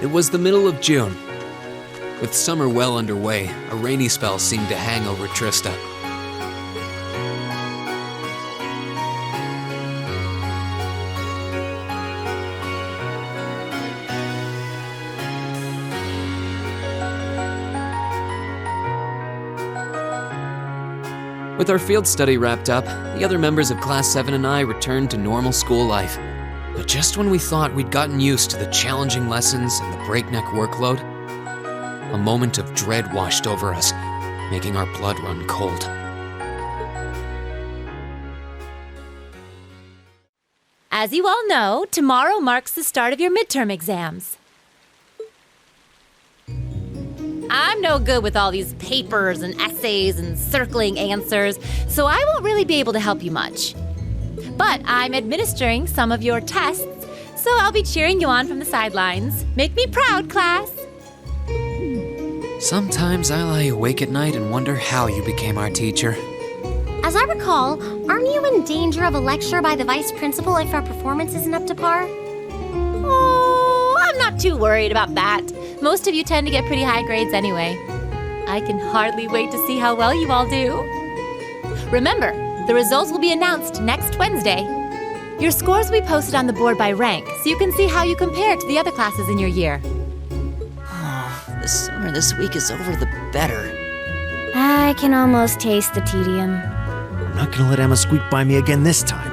It was the middle of June. With summer well underway, a rainy spell seemed to hang over Trista. With our field study wrapped up, the other members of Class VII and I returned to normal school life. But just when we thought we'd gotten used to the challenging lessons and the breakneck workload, a moment of dread washed over us, making our blood run cold. As you all know, tomorrow marks the start of your midterm exams. I'm no good with all these papers and essays and circling answers, so I won't really be able to help you much. But I'm administering some of your tests, so I'll be cheering you on from the sidelines. Make me proud, class! Sometimes I lie awake at night and wonder how you became our teacher. As I recall, aren't you in danger of a lecture by the vice principal if our performance isn't up to par? Oh, I'm not too worried about that. Most of you tend to get pretty high grades anyway. I can hardly wait to see how well you all do. Remember, the results will be announced next Wednesday. Your scores will be posted on the board by rank, so you can see how you compare to the other classes in your year. The sooner this week is over, the better. I can almost taste the tedium. I'm not gonna let Emma squeak by me again this time.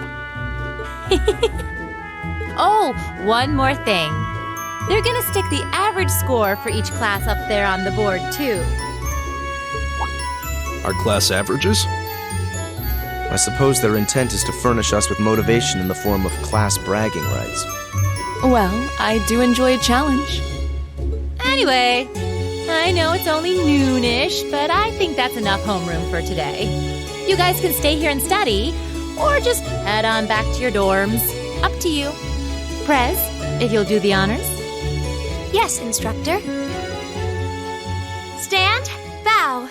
Oh, one more thing. They're gonna stick the average score for each class up there on the board, too. Our class averages? I suppose their intent is to furnish us with motivation in the form of class bragging rights. Well, I do enjoy a challenge. Anyway, I know it's only noonish, but I think that's enough homeroom for today. You guys can stay here and study, or just head on back to your dorms. Up to you. Prez, if you'll do the honors. Yes, instructor. Stand, bow.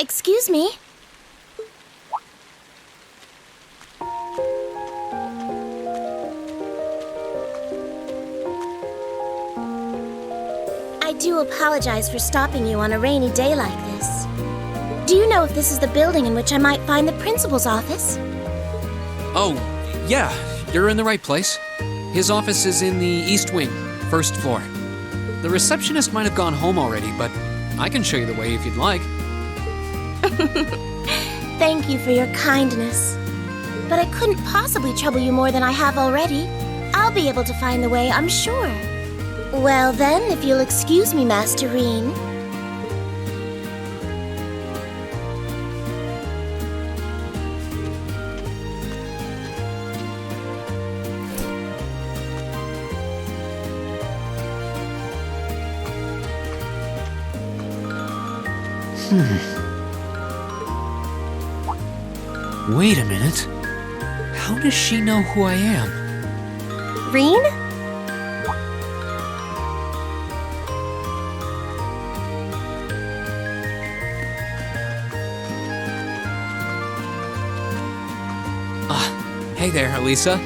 Excuse me. I do apologize for stopping you on a rainy day like this. Do you know if this is the building in which I might find the principal's office? Oh, yeah, you're in the right place. His office is in the East Wing, first floor. The receptionist might have gone home already, but I can show you the way if you'd like. Thank you for your kindness. But I couldn't possibly trouble you more than I have already. I'll be able to find the way, I'm sure. Well then, if you'll excuse me, Master Rean. Wait a minute. How does she know who I am? Rean? Hey there, Elisa.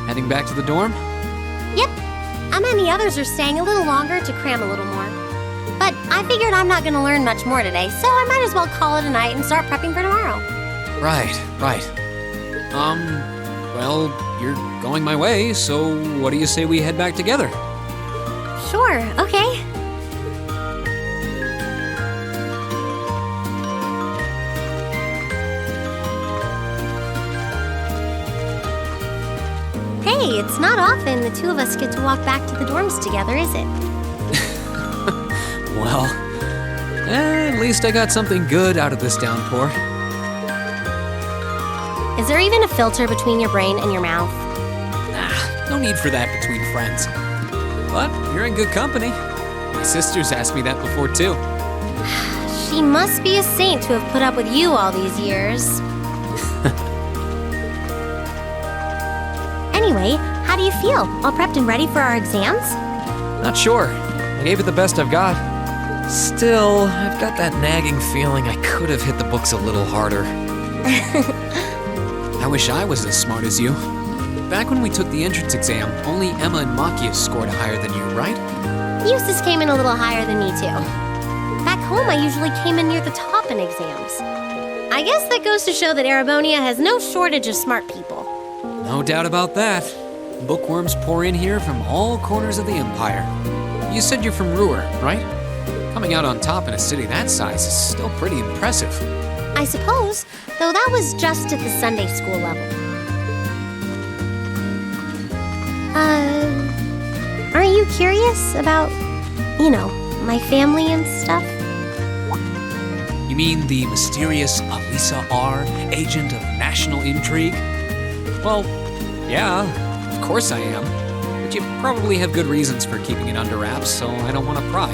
Heading back to the dorm? Yep. And then the others are staying a little longer to cram a little more. But I figured I'm not going to learn much more today, so I might as well call it a night and start prepping for tomorrow. Right. Well, you're going my way, so what do you say we head back together? Sure, okay. Hey, it's not often the two of us get to walk back to the dorms together, is it? Well, at least I got something good out of this downpour. Is there even a filter between your brain and your mouth? No need for that between friends. But you're in good company. My sister's asked me that before, too. She must be a saint to have put up with you all these years. Anyway, how do you feel? All prepped and ready for our exams? Not sure. I gave it the best I've got. Still, I've got that nagging feeling I could have hit the books a little harder. I wish I was as smart as you. Back when we took the entrance exam, only Emma and Machias scored higher than you, right? Eustace came in a little higher than me, too. Back home, I usually came in near the top in exams. I guess that goes to show that Arabonia has no shortage of smart people. No doubt about that. Bookworms pour in here from all corners of the Empire. You said you're from Ruhr, right? Coming out on top in a city that size is still pretty impressive. I suppose, though that was just at the Sunday school level. Aren't you curious about, my family and stuff? You mean the mysterious Elisa R., agent of national intrigue? Well, yeah, of course I am. But you probably have good reasons for keeping it under wraps, so I don't want to pry.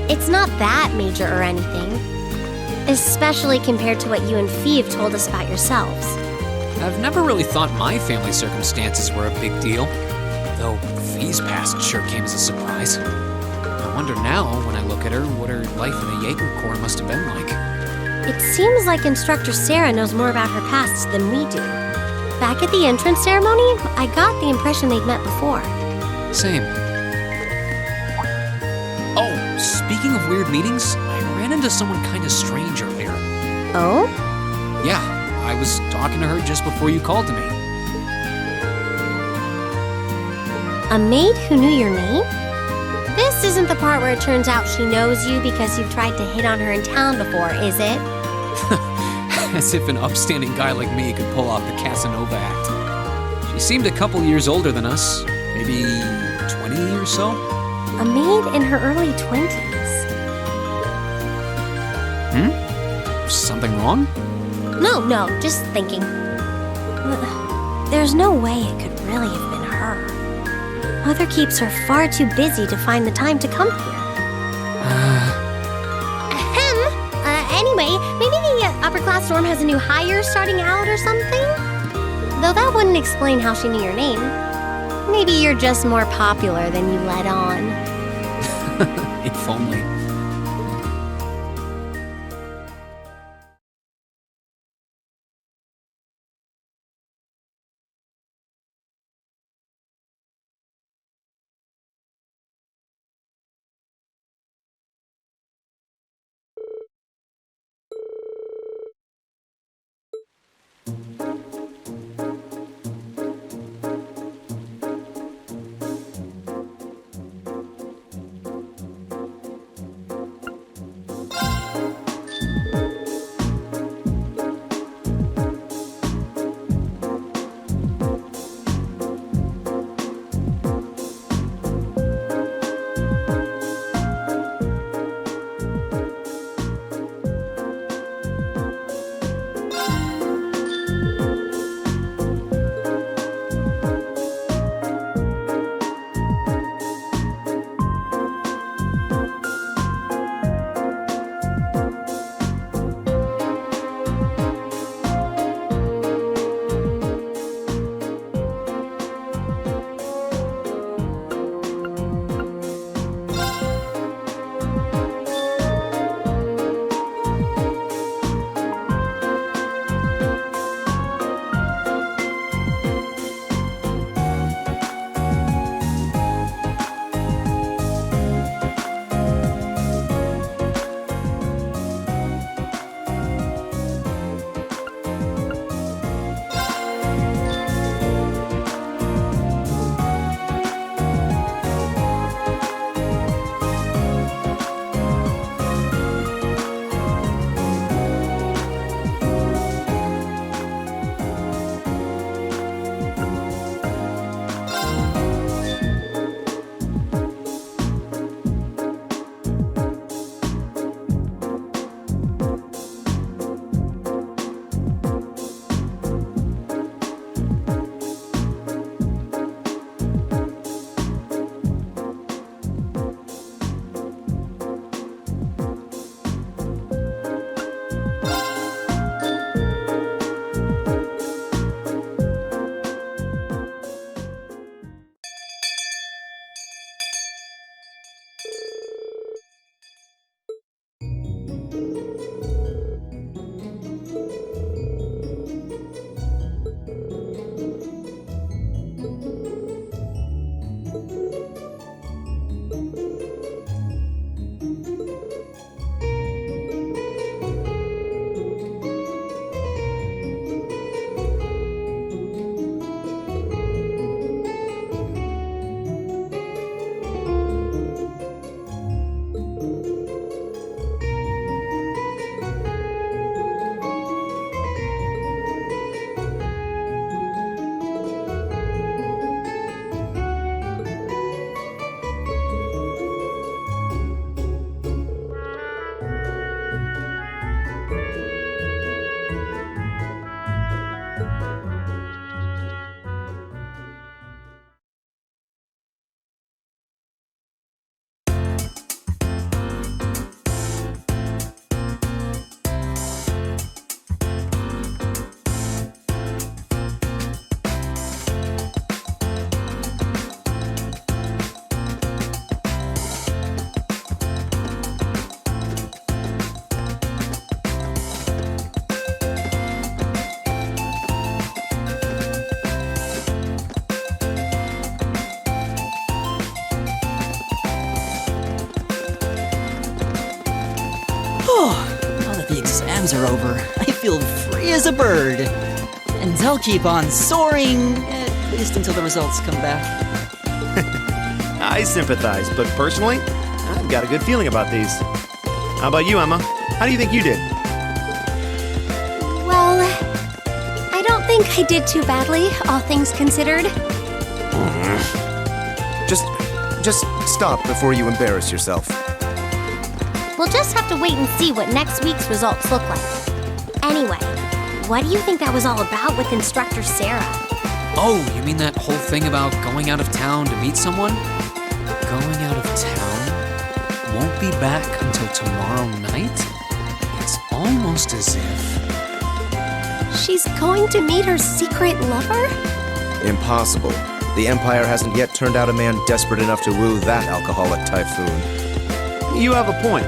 It's not that major or anything. Especially compared to what you and Fee have told us about yourselves. I've never really thought my family circumstances were a big deal, though Fee's past sure came as a surprise. I wonder now, when I look at her, what her life in the Jaeger Corps must have been like. It seems like Instructor Sarah knows more about her past than we do. Back at the entrance ceremony, I got the impression they'd met before. Same. Oh, speaking of weird meetings, I ran into someone kind of strange earlier. Oh? Yeah, I was talking to her just before you called to me. A maid who knew your name? This isn't the part where it turns out she knows you because you've tried to hit on her in town before, is it? As if an upstanding guy like me could pull off the Casanova act. She seemed a couple years older than us, maybe 20 or so. A maid in her early 20s. Something wrong? No, just thinking. There's no way it could really have been her. Mother keeps her far too busy to find the time to come here. Anyway, maybe the upper class dorm has a new hire starting out or something? Though that wouldn't explain how she knew your name. Maybe you're just more popular than you let on. If only. Now that the exams are over, I feel free as a bird. And I'll keep on soaring, at least until the results come back. I sympathize, but personally, I've got a good feeling about these. How about you, Emma? How do you think you did? Well, I don't think I did too badly, all things considered. Just stop before you embarrass yourself. We'll just have to wait and see what next week's results look like. Anyway, what do you think that was all about with Instructor Sarah? Oh, you mean that whole thing about going out of town to meet someone? Going out of town? Won't be back until tomorrow night? It's almost as if... She's going to meet her secret lover? Impossible. The Empire hasn't yet turned out a man desperate enough to woo that alcoholic typhoon. You have a point.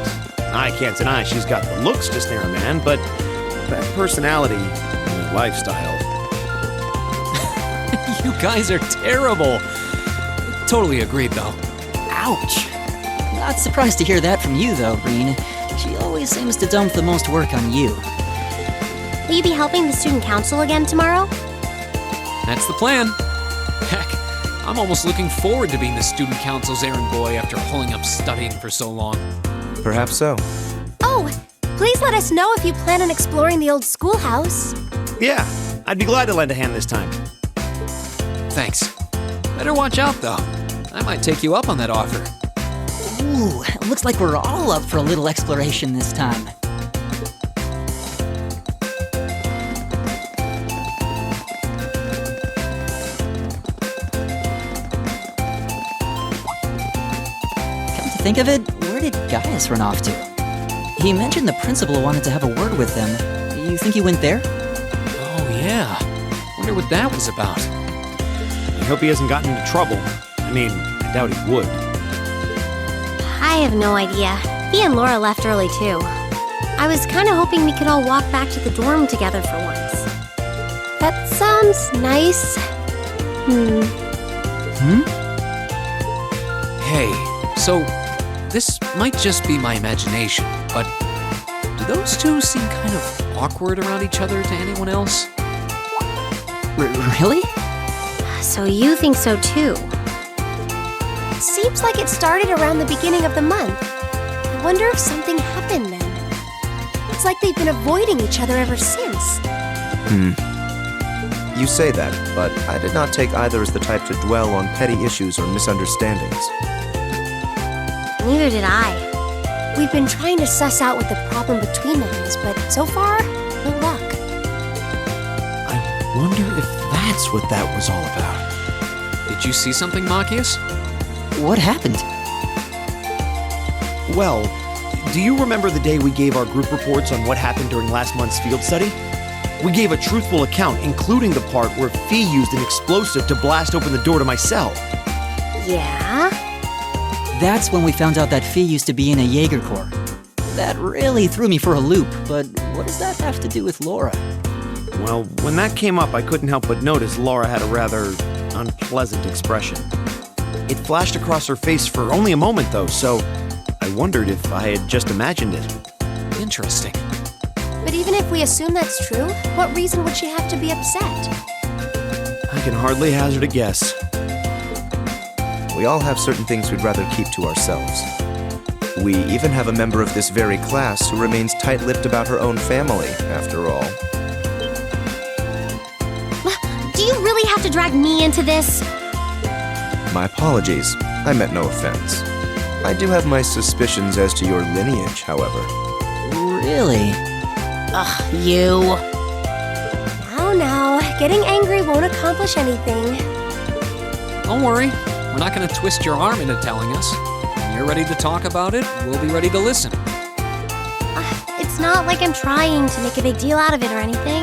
I can't deny she's got the looks to snare a man, but that personality and lifestyle. You guys are terrible. Totally agreed, though. Ouch. Not surprised to hear that from you, though, Rean. She always seems to dump the most work on you. Will you be helping the student council again tomorrow? That's the plan. Heck, I'm almost looking forward to being the student council's errand boy after pulling up studying for so long. Perhaps so. Oh, please let us know if you plan on exploring the old schoolhouse. Yeah, I'd be glad to lend a hand this time. Thanks. Better watch out, though. I might take you up on that offer. Ooh, looks like we're all up for a little exploration this time. Come to think of it, where did Gaius run off to? He mentioned the principal wanted to have a word with them. You think he went there? Oh, yeah. Wonder what that was about. I hope he hasn't gotten into trouble. I mean, I doubt he would. I have no idea. He and Laura left early too. I was kind of hoping we could all walk back to the dorm together for once. That sounds nice. Hey, so this might just be my imagination, but do those two seem kind of awkward around each other to anyone else? Really? So you think so too? Seems like it started around the beginning of the month. I wonder if something happened then. It's like they've been avoiding each other ever since. You say that, but I did not take either as the type to dwell on petty issues or misunderstandings. Neither did I. We've been trying to suss out what the problem between them is, but so far, no luck. I wonder if that's what that was all about. Did you see something, Machias? What happened? Well, do you remember the day we gave our group reports on what happened during last month's field study? We gave a truthful account, including the part where Fee used an explosive to blast open the door to my cell. Yeah? That's when we found out that Fee used to be in a Jaeger Corps. That really threw me for a loop, but what does that have to do with Laura? Well, when that came up, I couldn't help but notice Laura had a rather unpleasant expression. It flashed across her face for only a moment, though, so I wondered if I had just imagined it. Interesting. But even if we assume that's true, what reason would she have to be upset? I can hardly hazard a guess. We all have certain things we'd rather keep to ourselves. We even have a member of this very class who remains tight-lipped about her own family, after all. Do you really have to drag me into this? My apologies. I meant no offense. I do have my suspicions as to your lineage, however. Really? Ugh, you. Now, getting angry won't accomplish anything. Don't worry. We're not going to twist your arm into telling us. When you're ready to talk about it, we'll be ready to listen. It's not like I'm trying to make a big deal out of it or anything.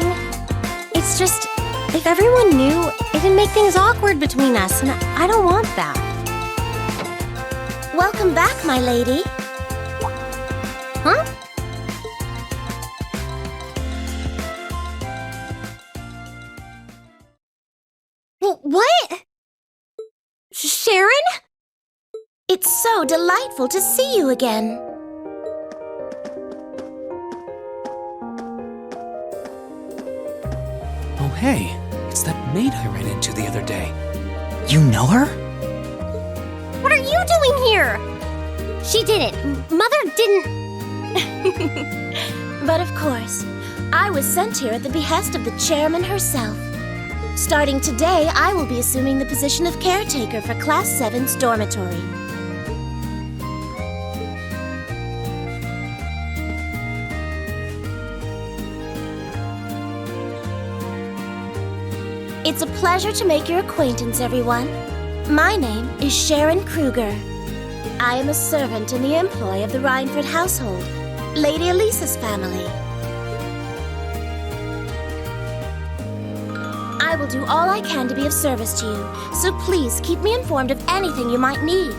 It's just, if everyone knew, it'd make things awkward between us, and I don't want that. Welcome back, my lady. Huh? What? Sharon? It's so delightful to see you again. Oh, hey. It's that maid I ran into the other day. You know her? What are you doing here? She didn't. Mother didn't. But of course, I was sent here at the behest of the chairman herself. Starting today, I will be assuming the position of caretaker for Class VII's dormitory. It's a pleasure to make your acquaintance, everyone. My name is Sharon Kruger. I am a servant in the employ of the Rhineford household, Lady Elisa's family. I will do all I can to be of service to you, so please keep me informed of anything you might need.